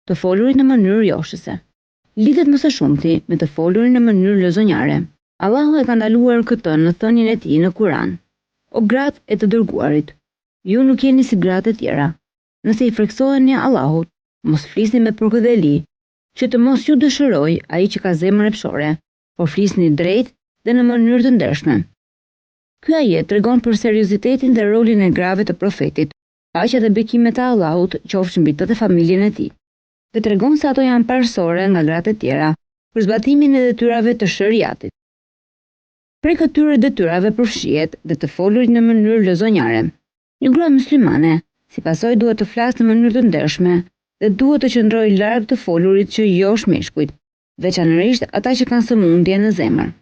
të folurit në mënyrë joshëse. Lidhet më së shumti me të folurin në mënyrë lozonjare. Allahu e ka ndaluar këtë në thënien e tij në Kur'an. O gratë e të dërguarit, ju nuk jeni si gratë e tjera. Nëse i friksoheni Allahut, mos flisni me përkëdheli, që të mos ju dëshiroj ai që ka zemër epshore, por flisni drejt dhe në mënyrë të ndershme. Ky ajet tregon për seriozitetin dhe rolin e grave të profetit, paqja dhe bekimet e Allahut qofshin mbi të dhe familjen e tij. Dhe tregon se ato janë parësore nga gratë e tjera për zbatimin e detyrave të shariatit. Prej këtyre detyrave përfshihet dhe të folurit në mënyrë lozonjare. Një grua muslimane, si pasojë, duhet të flasë në mënyrë të ndershme dhe duhet të qëndrojë larg të folurit që josh meshkujt, veçanërisht ata që kanë sëmundje në zemër.